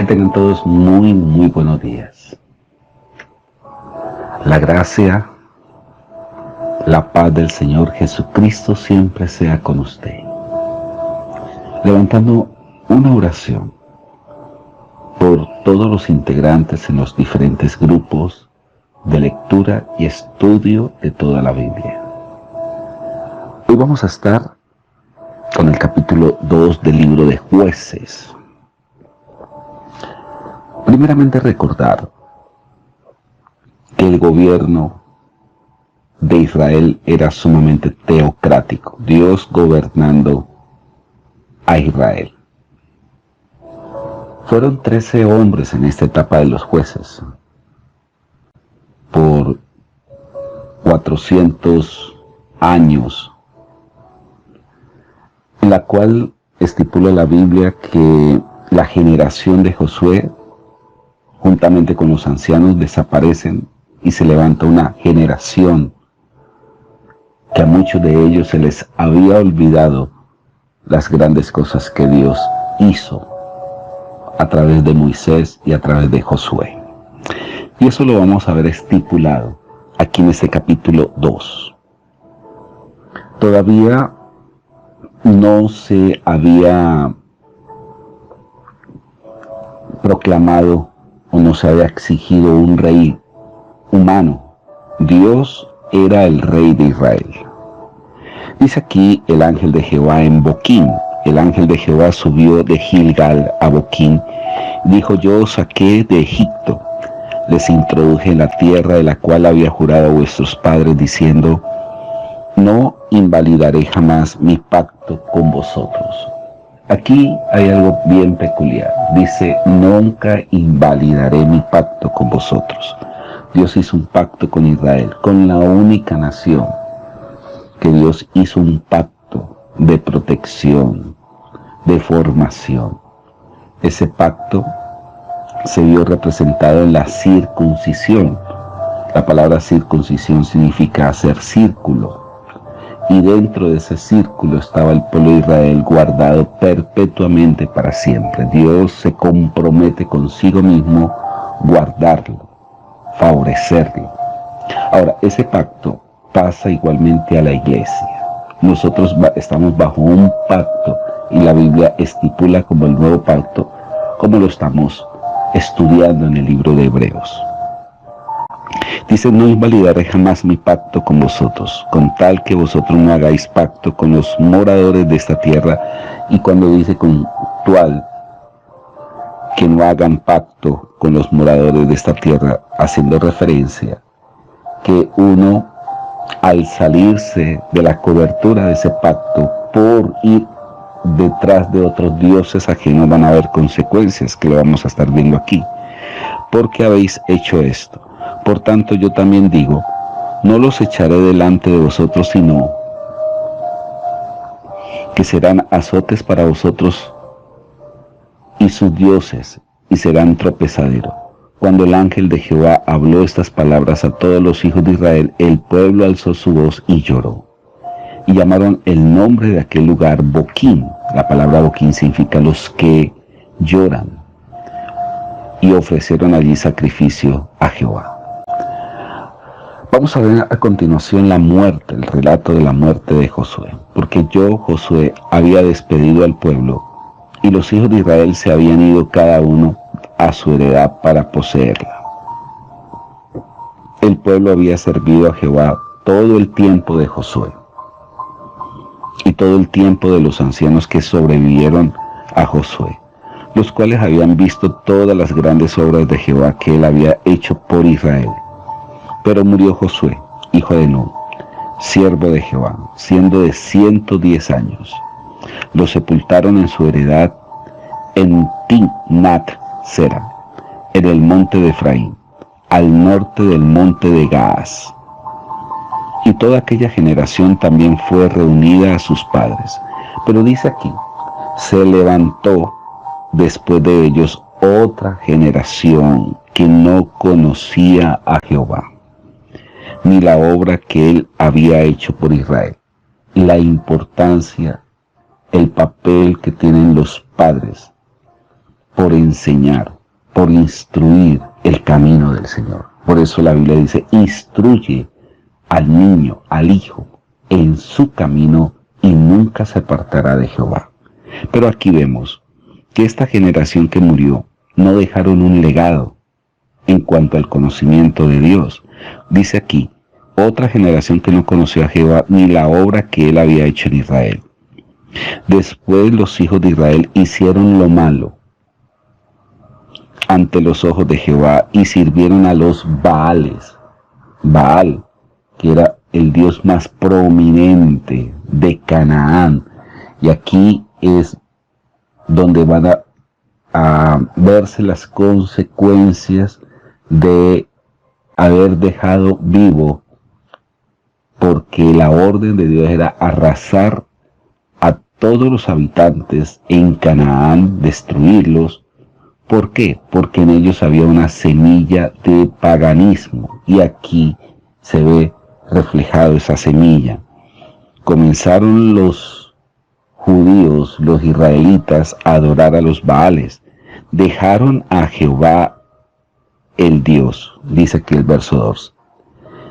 tengan todos muy buenos días. La gracia, la paz del Señor Jesucristo siempre sea con usted. Levantando una oración por todos los integrantes en los diferentes grupos de lectura y estudio de toda la Biblia. Hoy vamos a estar con el capítulo 2 del libro de Jueces. Primeramente recordar que el gobierno de Israel era sumamente teocrático, Dios gobernando a Israel. Fueron 13 hombres en esta etapa de los jueces, por 400 años, en la cual estipula la Biblia que la generación de Josué, juntamente con los ancianos, desaparecen y se levanta una generación que a muchos de ellos se les había olvidado las grandes cosas que Dios hizo a través de Moisés y a través de Josué. Y eso lo vamos a ver estipulado aquí en este capítulo 2. Todavía no se había proclamado o no se había exigido un rey humano. Dios era el rey de Israel. Dice aquí el ángel de Jehová en Boquín. El ángel de Jehová subió de Gilgal a Boquín. Dijo: yo os saqué de Egipto, les introduje en la tierra de la cual había jurado a vuestros padres, diciendo: no invalidaré jamás mi pacto con vosotros. Aquí hay algo bien peculiar. Dice: nunca invalidaré mi pacto con vosotros. Dios hizo un pacto con Israel, con la única nación que Dios hizo un pacto de protección, de formación. Ese pacto se vio representado en la circuncisión. La palabra circuncisión significa hacer círculo. Y dentro de ese círculo estaba el pueblo de Israel guardado perpetuamente para siempre. Dios se compromete consigo mismo guardarlo, favorecerlo. Ahora, ese pacto pasa igualmente a la iglesia. Nosotros estamos bajo un pacto y la Biblia estipula como el nuevo pacto, como lo estamos estudiando en el libro de Hebreos. Dice: no invalidaré jamás mi pacto con vosotros, con tal que vosotros no hagáis pacto con los moradores de esta tierra. Y cuando dice puntual que no hagan pacto con los moradores de esta tierra, haciendo referencia que uno, al salirse de la cobertura de ese pacto por ir detrás de otros dioses ajenos, van a haber consecuencias que lo vamos a estar viendo aquí. Porque habéis hecho esto. Por tanto, yo también digo: no los echaré delante de vosotros, sino que serán azotes para vosotros y sus dioses, y serán tropezadero. Cuando el ángel de Jehová habló estas palabras a todos los hijos de Israel, el pueblo alzó su voz y lloró. Y llamaron el nombre de aquel lugar Boquín. La palabra Boquín significa los que lloran. Y ofrecieron allí sacrificio a Jehová. Vamos a ver a continuación la muerte, el relato de la muerte de Josué. Porque Josué, había despedido al pueblo, y los hijos de Israel se habían ido cada uno a su heredad para poseerla. El pueblo había servido a Jehová todo el tiempo de Josué y todo el tiempo de los ancianos que sobrevivieron a Josué, los cuales habían visto todas las grandes obras de Jehová que él había hecho por Israel. Pero murió Josué, hijo de Nun, siervo de Jehová, siendo de 110 años. Lo sepultaron en su heredad en Timnat Sera, en el monte de Efraín, al norte del monte de Gaas. Y toda aquella generación también fue reunida a sus padres. Pero dice aquí: se levantó después de ellos otra generación que no conocía a Jehová, ni la obra que él había hecho por Israel. La importancia, el papel que tienen los padres por enseñar, por instruir el camino del Señor. Por eso la Biblia dice, instruye al niño, al hijo, en su camino y nunca se apartará de Jehová. Pero aquí vemos que esta generación que murió no dejaron un legado en cuanto al conocimiento de Dios. Dice aquí, otra generación que no conoció a Jehová ni la obra que él había hecho en Israel. Después los hijos de Israel hicieron lo malo ante los ojos de Jehová y sirvieron a los Baales. Baal, que era el dios más prominente de Canaán. Y aquí es donde van a verse las consecuencias de haber dejado vivo, porque la orden de Dios era arrasar a todos los habitantes en Canaán, destruirlos. ¿Por qué? Porque en ellos había una semilla de paganismo, y aquí se ve reflejado esa semilla. Comenzaron los judíos, los israelitas, a adorar a los Baales. Dejaron a Jehová el Dios, dice aquí el verso 2.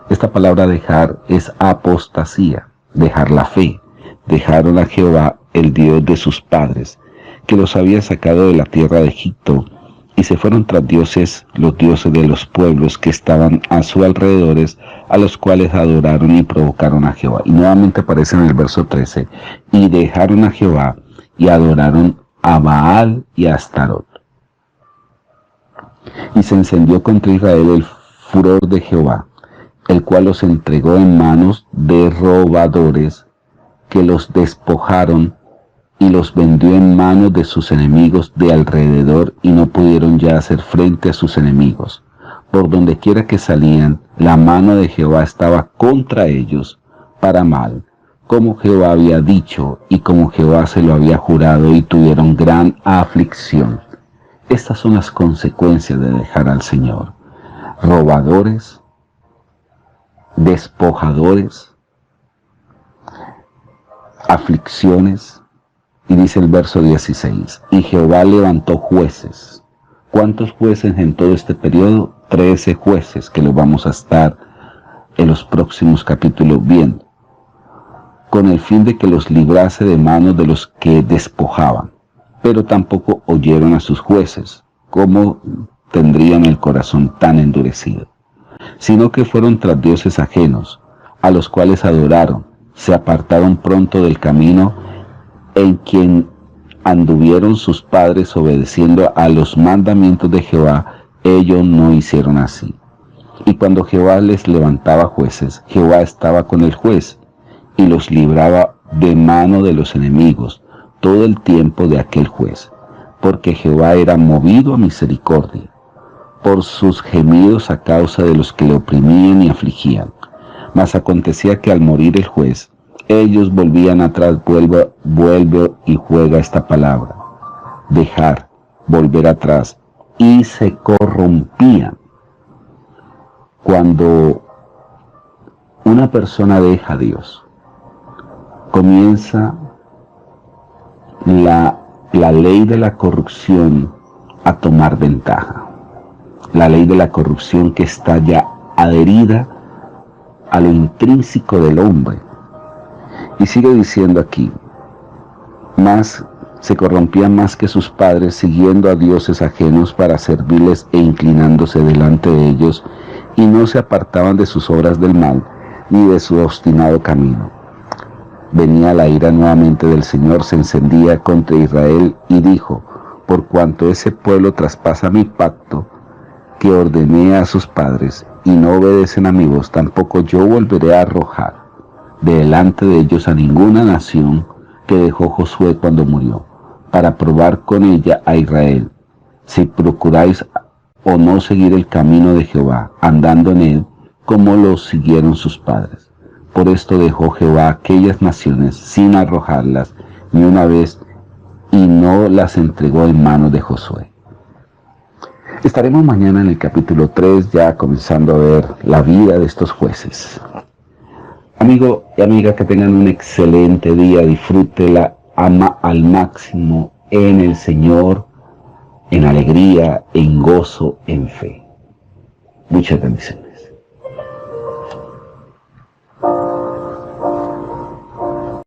Esta palabra dejar es apostasía, dejar la fe. Dejaron a Jehová el Dios de sus padres, que los había sacado de la tierra de Egipto, y se fueron tras dioses, los dioses de los pueblos que estaban a su alrededores, a los cuales adoraron y provocaron a Jehová. Y nuevamente aparece en el verso 13, y dejaron a Jehová y adoraron a Baal y a Astarot. Y se encendió contra Israel el furor de Jehová, el cual los entregó en manos de robadores, que los despojaron y los vendió en manos de sus enemigos de alrededor, y no pudieron ya hacer frente a sus enemigos. Por donde quiera que salían, la mano de Jehová estaba contra ellos para mal, como Jehová había dicho y como Jehová se lo había jurado, y tuvieron gran aflicción. Estas son las consecuencias de dejar al Señor: robadores, despojadores, aflicciones. Y dice el verso 16, y Jehová levantó jueces. ¿Cuántos jueces en todo este periodo? 13 jueces, que los vamos a estar en los próximos capítulos viendo, con el fin de que los librase de manos de los que despojaban. Pero tampoco oyeron a sus jueces, como tendrían el corazón tan endurecido, sino que fueron tras dioses ajenos, a los cuales adoraron, se apartaron pronto del camino en quien anduvieron sus padres, obedeciendo a los mandamientos de Jehová. Ellos no hicieron así. Y cuando Jehová les levantaba jueces, Jehová estaba con el juez, y los libraba de mano de los enemigos todo el tiempo de aquel juez, porque Jehová era movido a misericordia por sus gemidos a causa de los que le oprimían y afligían. Mas acontecía que al morir el juez, ellos volvían atrás. Vuelve y juega esta palabra: dejar, volver atrás, y se corrompían. Cuando una persona deja a Dios, comienza la ley de la corrupción a tomar ventaja. La ley de la corrupción que está ya adherida a lo intrínseco del hombre. Y sigue diciendo aquí, más se corrompían más que sus padres, siguiendo a dioses ajenos para servirles e inclinándose delante de ellos, y no se apartaban de sus obras del mal, ni de su obstinado camino. Venía la ira nuevamente del Señor, se encendía contra Israel, y dijo: por cuanto ese pueblo traspasa mi pacto, que ordené a sus padres, y no obedecen a mi voz, tampoco yo volveré a arrojar de delante de ellos a ninguna nación que dejó Josué cuando murió, para probar con ella a Israel, si procuráis o no seguir el camino de Jehová, andando en él, como lo siguieron sus padres. Por esto dejó Jehová aquellas naciones sin arrojarlas ni una vez, y no las entregó en manos de Josué. Estaremos mañana en el capítulo 3, ya comenzando a ver la vida de estos jueces. Amigo y amiga, que tengan un excelente día, disfrútela, ama al máximo en el Señor, en alegría, en gozo, en fe. Muchas bendiciones.